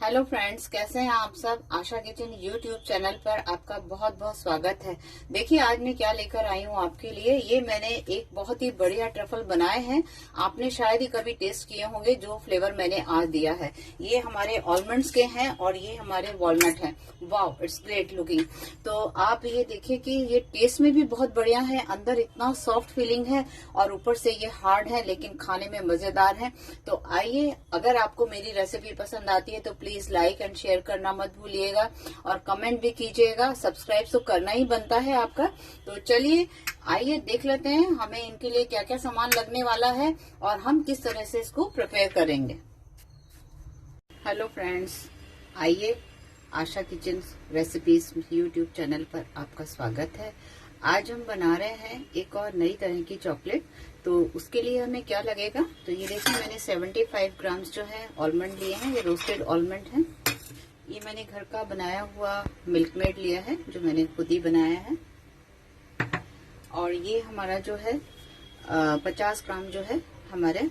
Hello friends, कैसे हैं आप सब। आशा किचन यूट्यूब चैनल पर आपका बहुत बहुत स्वागत है। देखिए आज मैं क्या लेकर आई हूँ आपके लिए। ये मैंने एक बहुत ही बढ़िया ट्रफल बनाए हैं। आपने शायद ही कभी टेस्ट किए होंगे जो फ्लेवर मैंने आज दिया है। ये हमारे आलमंड्स के हैं और ये हमारे वॉलनट हैं। Wow, it's great looking. तो आप ये देखिए कि ये टेस्ट में भी बहुत बढ़िया है। अंदर इतना सॉफ्ट फीलिंग है और ऊपर से ये हार्ड है लेकिन खाने में मजेदार है। तो आइए, अगर आपको मेरी रेसिपी पसंद आती है तो प्लीज लाइक एंड शेयर करना मत भूलिएगा और कमेंट भी कीजिएगा। सब्सक्राइब तो करना ही बनता है आपका। तो चलिए आइए देख लेते हैं हमें इनके लिए क्या क्या सामान लगने वाला है और हम किस तरह से इसको प्रिपेयर करेंगे। हेलो फ्रेंड्स, आइए, आशा किचन रेसिपीज यूट्यूब चैनल पर आपका स्वागत है। आज हम बना रहे हैं एक और नई तरह की चॉकलेट। तो उसके लिए हमें क्या लगेगा, तो ये देखिए मैंने 75 ग्राम्स जो है आलमंड लिए हैं। ये रोस्टेड आलमंड हैं। ये मैंने घर का बनाया हुआ मिल्क मेड लिया है जो मैंने खुद ही बनाया है। और ये हमारा जो है 50 ग्राम जो है हमारे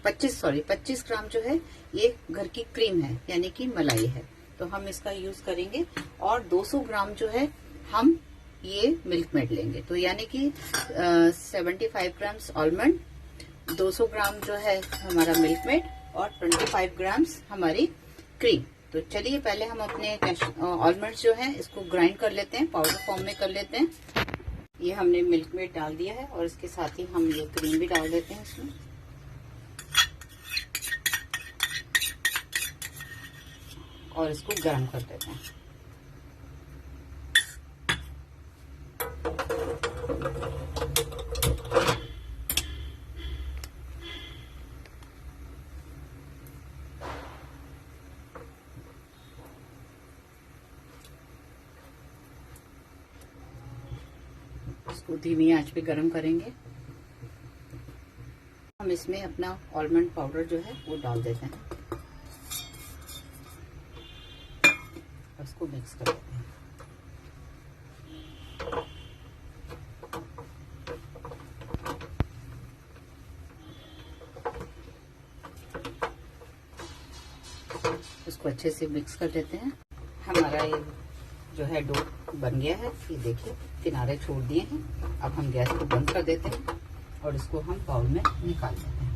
25 ग्राम जो है ये घर की क्रीम है यानी कि मलाई है। तो हम इसका यूज करेंगे। और 200 ग्राम जो है हम ये मिल्क मेड लेंगे। तो यानी कि 75 ग्राम्स आलमंड, 200 ग्राम जो है हमारा मिल्क मेड और 25 ग्राम्स हमारी क्रीम। तो चलिए पहले हम अपने आलमंड्स जो है इसको ग्राइंड कर लेते हैं, पाउडर फॉर्म में कर लेते हैं। ये हमने मिल्क मेड डाल दिया है और इसके साथ ही हम ये क्रीम भी डाल देते हैं इसमें। और इसको गर्म कर देते हैं। इसको धीमी आंच पे गर्म करेंगे। हम इसमें अपना आलमंड पाउडर जो है वो डाल देते हैं। इसको मिक्स कर देते हैं। इसको अच्छे से मिक्स कर देते हैं। हमारा ये जो है डो बन गया है। ये देखिए किनारे छोड़ दिए हैं। अब हम गैस को बंद कर देते हैं और इसको हम बाउल में निकाल देते हैं।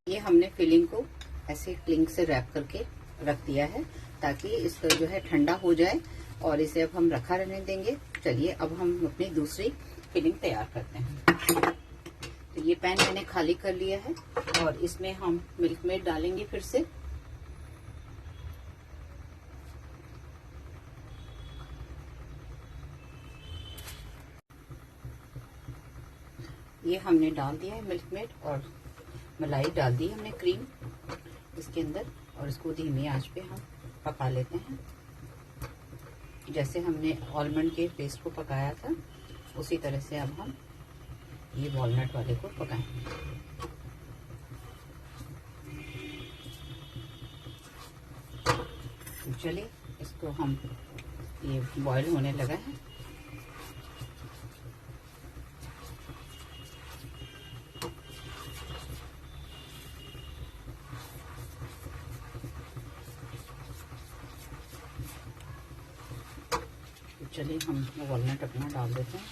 ये हमने फिलिंग को ऐसे क्लिंग से रैप करके रख दिया है ताकि इसका जो है ठंडा हो जाए और इसे अब हम रखा रहने देंगे। चलिए अब हम अपनी दूसरी फिलिंग तैयार करते हैं। तो ये पैन मैंने खाली कर लिया है और इसमें हम मिल्क मेड डालेंगे फिर से। ये हमने डाल दिया है मिल्क मेड और मलाई डाल दी हमने क्रीम इसके अंदर और इसको धीमी आंच पे हम पका लेते हैं। जैसे हमने आलमंड के पेस्ट को पकाया था उसी तरह से अब हम ये वॉलनट वाले को पकाएंगे। तो चलिए इसको हम, ये बॉईल होने लगा है। चलिए हम वॉलनट अपना डाल देते हैं।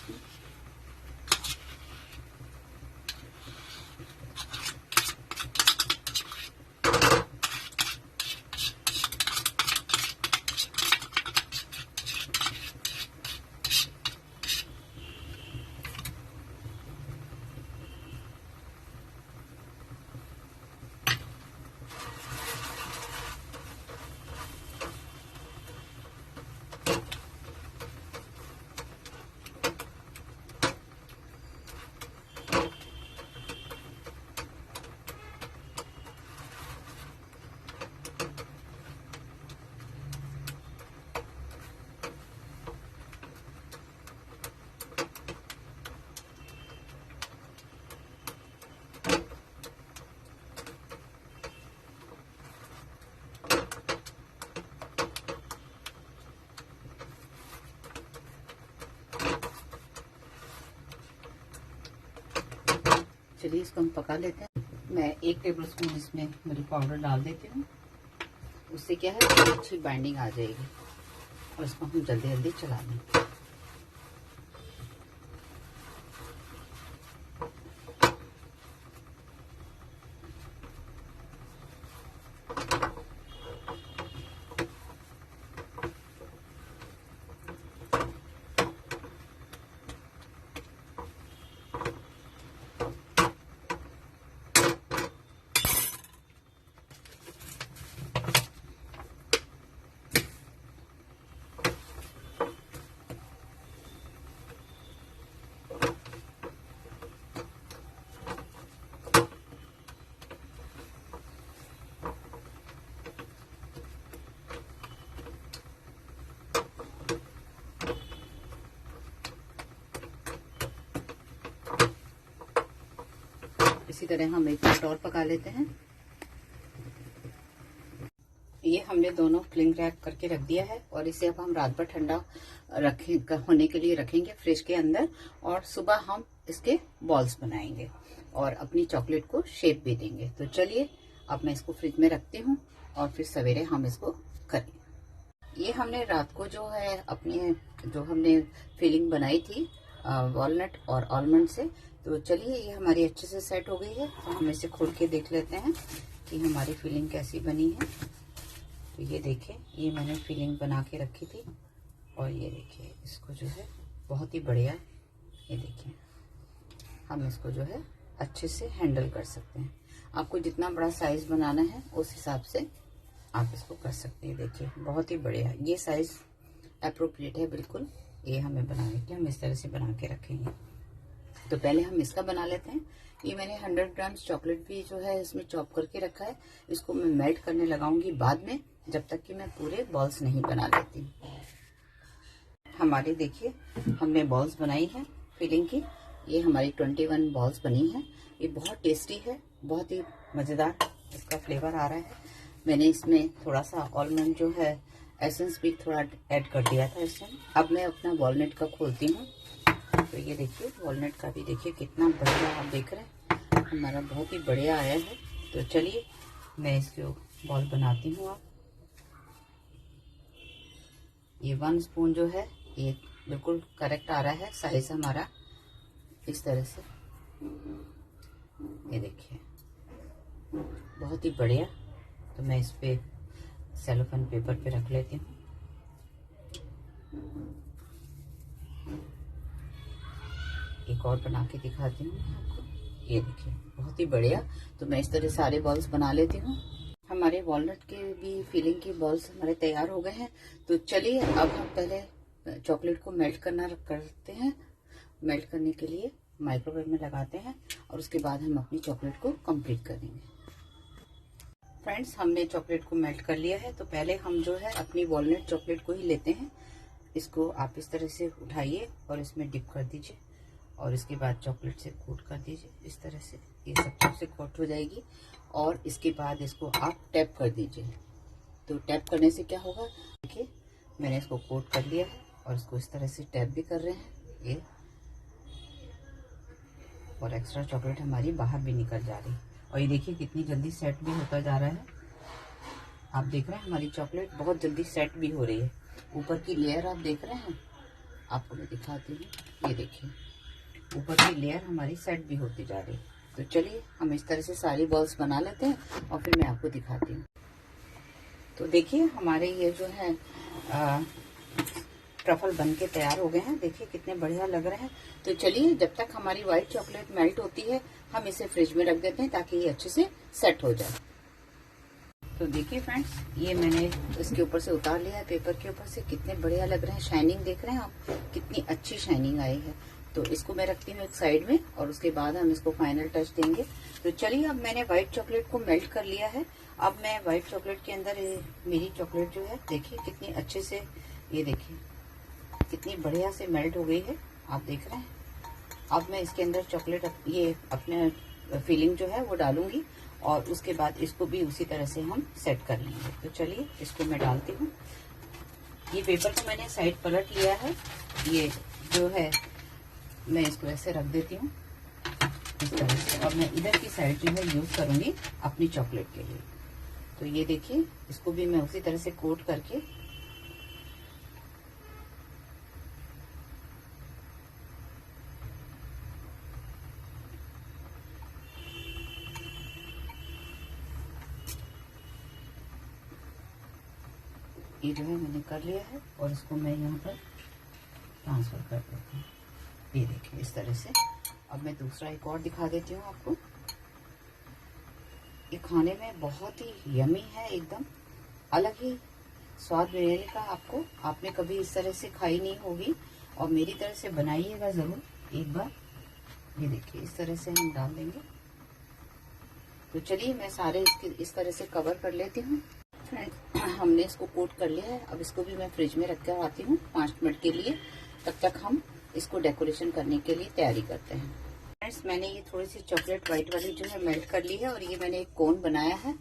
चलिए इसको हम पका लेते हैं। मैं 1 टेबल स्पून इसमें मिल्क पाउडर डाल देती हूँ। उससे क्या है, अच्छी बाइंडिंग आ जाएगी और इसको हम जल्दी जल्दी चला लें। इसी तरह हम एक मिनट और पका लेते हैं। ये हमने दोनों क्लिंग रैप करके रख दिया है और इसे अब हम रात भर ठंडा होने के लिए रखेंगे फ्रिज के अंदर, और सुबह हम इसके बॉल्स बनाएंगे और अपनी चॉकलेट को शेप भी देंगे। तो चलिए अब मैं इसको फ्रिज में रखती हूँ और फिर सवेरे हम इसको करेंगे। ये हमने रात को जो है अपनी जो हमने फिलिंग बनाई थी वॉलनट और आलमंड से, तो चलिए ये हमारी अच्छे से सेट हो गई है। तो हम इसे खोल के देख लेते हैं कि हमारी फिलिंग कैसी बनी है। तो ये देखिए, ये मैंने फिलिंग बना के रखी थी और ये देखिए इसको जो है बहुत ही बढ़िया, ये देखिए हम इसको जो है अच्छे से हैंडल कर सकते हैं। आपको जितना बड़ा साइज बनाना है उस हिसाब से आप इसको कर सकते हैं। देखिए बहुत ही बढ़िया, ये साइज अप्रोप्रिएट है बिल्कुल। ये हमें बनाने के हम इस तरह से बना के रखेंगे। तो पहले हम इसका बना लेते हैं। ये मैंने 100 ग्राम चॉकलेट भी जो है इसमें चॉप करके रखा है। इसको मैं मेल्ट करने लगाऊंगी बाद में, जब तक कि मैं पूरे बॉल्स नहीं बना लेती। हमारी देखिए हमने बॉल्स बनाई है फिलिंग की। ये हमारी 21 बॉल्स बनी है। ये बहुत टेस्टी है, बहुत ही मजेदार इसका फ्लेवर आ रहा है। मैंने इसमें थोड़ा सा आलमंड जो है एसेंस भी थोड़ा ऐड कर दिया था इसमें। अब मैं अपना वॉलनट का खोलती हूँ। तो ये देखिए वॉलनट का भी देखिए कितना बढ़िया, आप देख रहे हैं हमारा बहुत ही बढ़िया आया है। तो चलिए मैं इसको बॉल बनाती हूँ। आप ये 1 स्पून जो है ये बिल्कुल करेक्ट आ रहा है साइज हमारा, इस तरह से। ये देखिए बहुत ही बढ़िया। तो मैं इस पे सेलोफेन पेपर पे रख लेती हूँ। एक और बना के दिखाती हूँ आपको। ये देखिए बहुत ही बढ़िया। तो मैं इस तरह सारे बॉल्स बना लेती हूँ। हमारे वॉलनट के भी फिलिंग के बॉल्स हमारे तैयार हो गए हैं। तो चलिए अब हम पहले चॉकलेट को मेल्ट करते हैं। मेल्ट करने के लिए माइक्रोवेव में लगाते हैं और उसके बाद हम अपनी चॉकलेट को कंप्लीट करेंगे। फ्रेंड्स, हमने चॉकलेट को मेल्ट कर लिया है। तो पहले हम जो है अपनी वॉलनट चॉकलेट को ही लेते हैं। इसको आप इस तरह से उठाइए और इसमें डिप कर दीजिए और इसके बाद चॉकलेट से कोट कर दीजिए इस तरह से। ये सब तरह से कोट हो जाएगी और इसके बाद इसको आप टैप कर दीजिए। तो टैप करने से क्या होगा, देखिए मैंने इसको कोट कर लिया है और इसको इस तरह से टैप भी कर रहे हैं ये, और एक्स्ट्रा चॉकलेट हमारी बाहर भी निकल जा रही है। और ये देखिए कितनी जल्दी सेट भी होता जा रहा है। आप देख रहे हैं हमारी चॉकलेट बहुत जल्दी सेट भी हो रही है। ऊपर की लेयर आप देख रहे हैं, आपको मैं दिखाती हूँ। ये देखिए ऊपर की लेयर हमारी सेट भी होती जा रही है। तो चलिए हम इस तरह से सारी बॉल्स बना लेते हैं और फिर मैं आपको दिखाती हूँ। तो देखिए हमारे ये जो है ट्रफल बन के तैयार हो गए हैं। देखिए कितने बढ़िया लग रहे हैं। तो चलिए जब तक हमारी व्हाइट चॉकलेट मेल्ट होती है हम इसे फ्रिज में रख देते हैं ताकि ये अच्छे से सेट हो जाए। तो देखिए फ्रेंड्स, ये मैंने इसके ऊपर से उतार लिया है, पेपर के ऊपर से। कितने बढ़िया लग रहे हैं, शाइनिंग देख रहे हैं आप, कितनी अच्छी शाइनिंग आई है। तो इसको मैं रखती हूँ एक साइड में और उसके बाद हम इसको फाइनल टच देंगे। तो चलिए अब मैंने व्हाइट चॉकलेट को मेल्ट कर लिया है। अब मैं व्हाइट चॉकलेट के अंदर मेरी चॉकलेट जो है देखिए कितनी अच्छे से, ये देखिए कितनी बढ़िया से मेल्ट हो गई है, आप देख रहे हैं। अब मैं इसके अंदर चॉकलेट ये अपने फिलिंग जो है वो डालूंगी और उसके बाद इसको भी उसी तरह से हम सेट कर लेंगे। तो चलिए इसको मैं डालती हूँ। ये पेपर को मैंने साइड पलट लिया है। ये जो है मैं इसको ऐसे रख देती हूँ इस तरह से। और मैं इधर की साइड जो है यूज करूंगी अपनी चॉकलेट के लिए। तो ये देखिए, इसको भी मैं उसी तरह से कोट करके ये जो है मैंने कर लिया है और इसको मैं यहाँ पर ट्रांसफर कर देती हूँ। ये देखिए इस तरह से। अब मैं दूसरा एक और दिखा देती हूँ आपको। ये खाने में बहुत ही यमी है, एकदम अलग ही स्वाद मिलेने का आपको। आपने कभी इस तरह से खाई नहीं होगी और मेरी तरह से बनाइएगा ज़रूर एक बार। ये देखिए इस तरह से हम डाल देंगे। तो चलिए मैं सारे इसके इस तरह से कवर कर लेती हूँ। फ्रेंड्स, हमने इसको कोट कर लिया है। अब इसको भी मैं फ्रिज में रख कर आती हूँ 5 मिनट के लिए। तब तक हम इसको डेकोरेशन करने के लिए तैयारी करते हैं। फ्रेंड्स, मैंने ये थोड़ी सी चॉकलेट वाइट वाली जो है मेल्ट कर ली है और ये मैंने एक कोन बनाया है।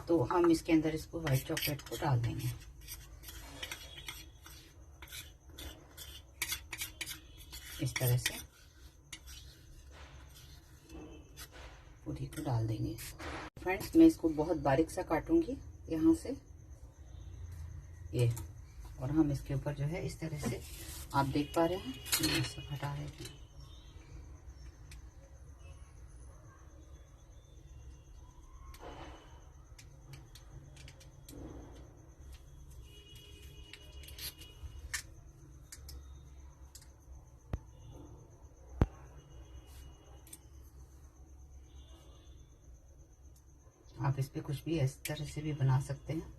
तो हम इसके अंदर इसको व्हाइट चॉकलेट को डाल देंगे। इस तरह से पूरी को डाल देंगे। फ्रेंड्स, मैं इसको बहुत बारीक सा काटूंगी यहाँ से ये, और हम इसके ऊपर जो है इस तरह से आप देख पा रहे हैं, मैं इसको हटा रही हूँ। आप इस पे कुछ भी इस तरह से भी बना सकते हैं।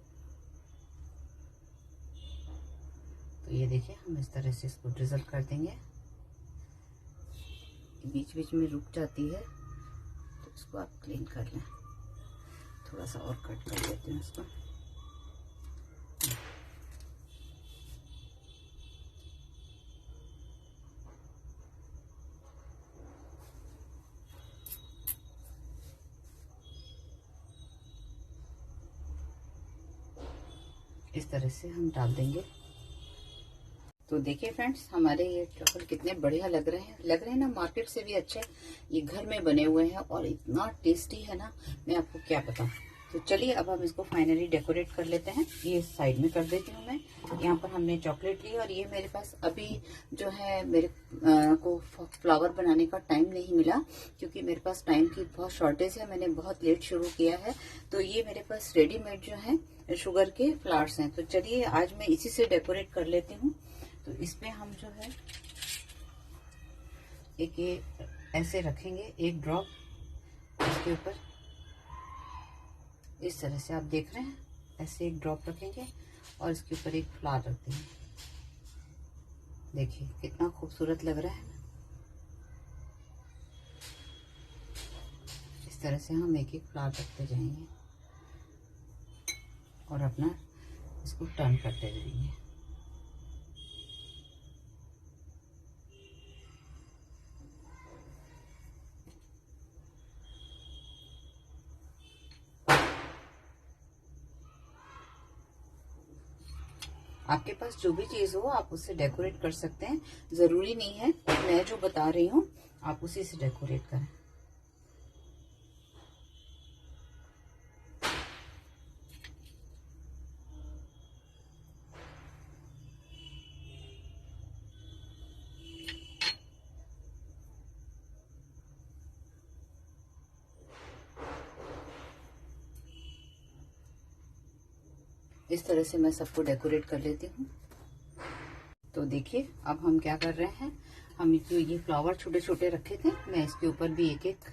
तो ये देखिए हम इस तरह से इसको ड्रिजल कर देंगे। बीच बीच में रुक जाती है तो इसको आप क्लीन कर लें। थोड़ा सा और कट कर देते हैं इसको। इस तरह से हम डाल देंगे। तो देखिए फ्रेंड्स, हमारे ये ट्रफल कितने बढ़िया लग रहे हैं ना, मार्केट से भी अच्छे। ये घर में बने हुए हैं और इतना टेस्टी है ना, मैं आपको क्या बताऊं। तो चलिए अब हम इसको फाइनली डेकोरेट कर लेते हैं। ये साइड में कर देती हूँ मैं। यहाँ पर हमने चॉकलेट ली और ये मेरे पास अभी जो है मेरे को फ्लावर बनाने का टाइम नहीं मिला, क्योंकि मेरे पास टाइम की बहुत शॉर्टेज है। मैंने बहुत लेट शुरू किया है। तो ये मेरे पास रेडीमेड जो है शुगर के फ्लावर्स हैं। तो चलिए आज मैं इसी से डेकोरेट कर लेती हूँ। तो इसमें हम जो है एक ये ऐसे रखेंगे, एक ड्रॉप इसके ऊपर इस तरह से। आप देख रहे हैं, ऐसे एक ड्रॉप रखेंगे और इसके ऊपर एक फ्लावर रख देंगे। देखिए कितना खूबसूरत लग रहा है। इस तरह से हम एक एक फ्लावर रखते जाएंगे और अपना इसको टर्न करते जाएंगे। आपके पास जो भी चीज हो आप उससे डेकोरेट कर सकते हैं। जरूरी नहीं है मैं जो बता रही हूँ आप उसी से डेकोरेट करें। इस तरह से मैं सबको डेकोरेट कर लेती हूँ। तो देखिए अब हम क्या कर रहे हैं, हम जो ये फ्लावर छोटे छोटे रखे थे, मैं इसके ऊपर भी एक एक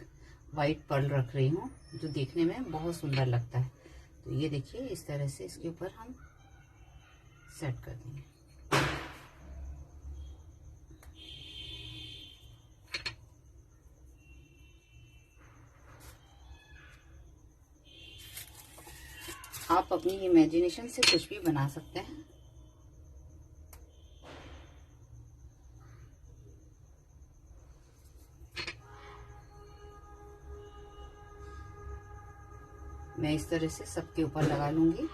वाइट पर्ल रख रही हूँ, जो देखने में बहुत सुंदर लगता है। तो ये देखिए इस तरह से इसके ऊपर हम सेट कर देंगे। आप अपनी इमेजिनेशन से कुछ भी बना सकते हैं। मैं इस तरह से सबके ऊपर लगा लूंगी।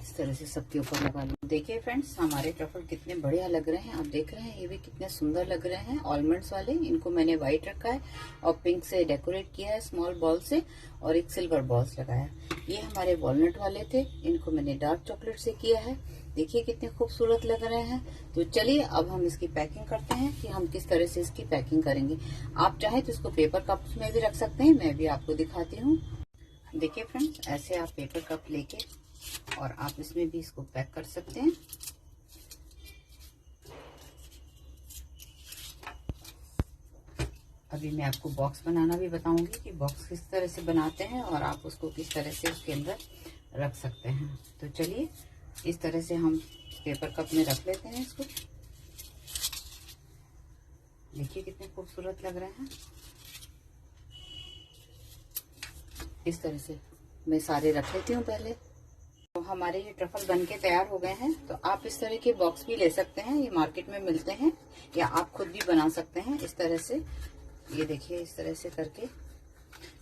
इस तरह से सबके ऊपर लगा लूँ। देखिए फ्रेंड्स, हमारे ट्रफल कितने बढ़िया लग रहे हैं। आप देख रहे हैं ये भी कितने सुंदर लग रहे हैं। ऑलमंड्स वाले, इनको मैंने व्हाइट रखा है और पिंक से डेकोरेट किया है स्मॉल बॉल से, और एक सिल्वर बॉल्स लगाया। ये हमारे वॉलनट वाले थे, इनको मैंने डार्क चॉकलेट से किया है। देखिए कितने खूबसूरत लग रहे हैं। तो चलिए अब हम इसकी पैकिंग करते हैं कि हम किस तरह से इसकी पैकिंग करेंगे। आप चाहे तो इसको पेपर कप्स में भी रख सकते हैं, मैं भी आपको दिखाती हूँ। देखिए फ्रेंड्स, ऐसे आप पेपर कप लेके और आप इसमें भी इसको पैक कर सकते हैं। अभी मैं आपको बॉक्स बनाना भी बताऊंगी कि बॉक्स किस तरह से बनाते हैं और आप उसको किस तरह से उसके अंदर रख सकते हैं। तो चलिए इस तरह से हम पेपर कप में रख लेते हैं इसको। देखिए कितने खूबसूरत लग रहे हैं। इस तरह से मैं सारे रख लेती हूँ पहले। तो हमारे ये ट्रफल बनके तैयार हो गए हैं। तो आप इस तरह के बॉक्स भी ले सकते हैं, ये मार्केट में मिलते हैं, या आप खुद भी बना सकते हैं इस तरह से। ये देखिए इस तरह से करके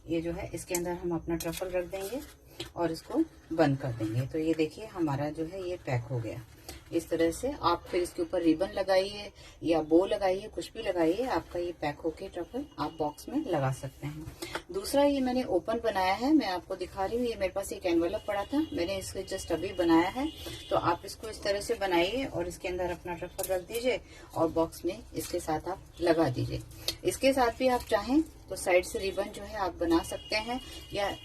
ये जो है इसके अंदर हम अपना ट्रफल रख देंगे और इसको बंद कर देंगे। तो ये देखिए हमारा जो है ये पैक हो गया। इस तरह से आप फिर इसके ऊपर रिबन लगाइए या बो लगाइए, कुछ भी लगाइए, आपका ये पैक होके ट्रफल आप बॉक्स में लगा सकते हैं। दूसरा ये मैंने ओपन बनाया है, मैं आपको दिखा रही हूँ। ये मेरे पास एक एनवेलप पड़ा था, मैंने इसको जस्ट अभी बनाया है। तो आप इसको इस तरह से बनाइए और इसके अंदर अपना ट्रफल रख दीजिए और बॉक्स में इसके साथ आप लगा दीजिए। इसके साथ भी आप चाहें तो साइड से रिबन जो है आप बना सकते हैं, या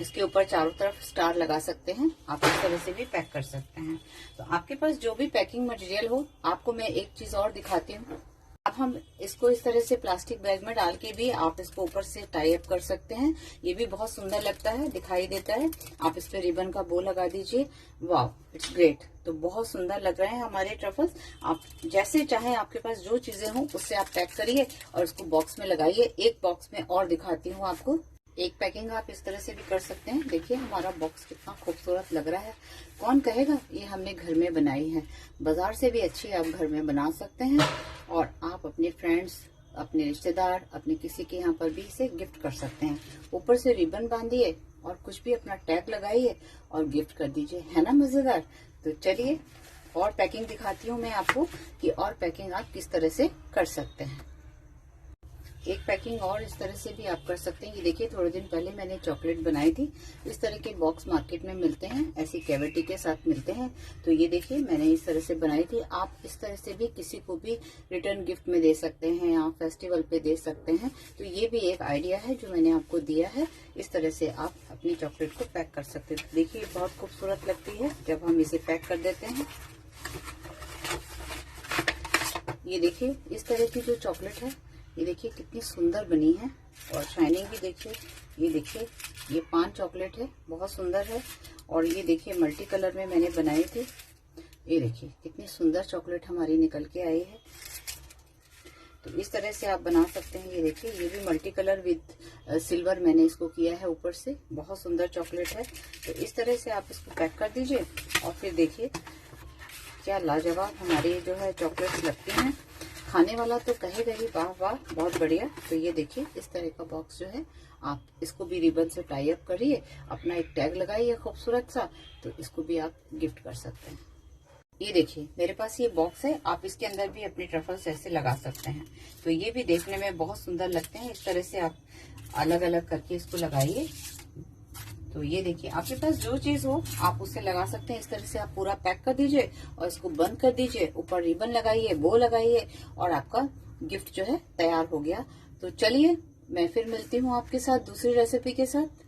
इसके ऊपर चारों तरफ स्टार लगा सकते हैं। आप इस तरह से भी पैक कर सकते हैं। तो आपके पास जो भी पैकिंग मटेरियल हो, आपको मैं एक चीज और दिखाती हूँ। अब हम इसको इस तरह से प्लास्टिक बैग में डाल के भी आप इसको ऊपर से टाई अप कर सकते हैं। ये भी बहुत सुंदर लगता है, दिखाई देता है। आप इस पे रिबन का बो लगा दीजिए। वाह, इट्स ग्रेट। तो बहुत सुंदर लग रहे हैं हमारे ट्रफल्स। आप जैसे चाहें, आपके पास जो चीजें हों उससे आप पैक करिए और इसको बॉक्स में लगाइए। एक बॉक्स में और दिखाती हूँ आपको। एक पैकिंग आप इस तरह से भी कर सकते हैं। देखिए हमारा बॉक्स कितना खूबसूरत लग रहा है। कौन कहेगा ये हमने घर में बनाई है। बाजार से भी अच्छी आप घर में बना सकते हैं और आप अपने फ्रेंड्स, अपने रिश्तेदार, अपने किसी के यहाँ पर भी इसे गिफ्ट कर सकते हैं। ऊपर से रिबन बांधिए और कुछ भी अपना टैग लगाइए और गिफ्ट कर दीजिए। है ना मजेदार। तो चलिए और पैकिंग दिखाती हूँ मैं आपको कि और पैकिंग आप किस तरह से कर सकते हैं। एक पैकिंग और इस तरह से भी आप कर सकते हैं। ये देखिए थोड़े दिन पहले मैंने चॉकलेट बनाई थी। इस तरह के बॉक्स मार्केट में मिलते हैं, ऐसी कैविटी के साथ मिलते हैं। तो ये देखिए मैंने इस तरह से बनाई थी। आप इस तरह से भी किसी को भी रिटर्न गिफ्ट में दे सकते हैं, आप फेस्टिवल पे दे सकते हैं। तो ये भी एक आइडिया है जो मैंने आपको दिया है। इस तरह से आप अपनी चॉकलेट को पैक कर सकते हैं। देखिए बहुत खूबसूरत लगती है जब हम इसे पैक कर देते हैं। ये देखिए इस तरह की जो चॉकलेट है, ये देखिए कितनी सुंदर बनी है और शाइनिंग भी देखिए। ये देखिए ये पान चॉकलेट है, बहुत सुंदर है। और ये देखिए मल्टी कलर में मैंने बनाई थी। ये देखिए कितनी सुंदर चॉकलेट हमारी निकल के आई है। तो इस तरह से आप बना सकते हैं। ये देखिए ये भी मल्टी कलर विद सिल्वर मैंने इसको किया है ऊपर से। बहुत सुंदर चॉकलेट है। तो इस तरह से आप इसको पैक कर दीजिए और फिर देखिए क्या लाजवाब हमारी जो है चॉकलेट लगती हैं। खाने वाला तो कहेगा ही वाह वाह बहुत बढ़िया। तो ये देखिए इस तरह का बॉक्स जो है, आप इसको भी रिबन से टाई अप करिए, अपना एक टैग लगाइए खूबसूरत सा, तो इसको भी आप गिफ्ट कर सकते हैं। ये देखिए मेरे पास ये बॉक्स है, आप इसके अंदर भी अपने ट्रफल्स ऐसे लगा सकते हैं। तो ये भी देखने में बहुत सुंदर लगते हैं। इस तरह से आप अलग अलग करके इसको लगाइए। तो ये देखिए आपके पास जो चीज हो आप उससे लगा सकते हैं। इस तरह से आप पूरा पैक कर दीजिए और इसको बंद कर दीजिए। ऊपर रिबन लगाइए, बो लगाइए और आपका गिफ्ट जो है तैयार हो गया। तो चलिए मैं फिर मिलती हूँ आपके साथ दूसरी रेसिपी के साथ।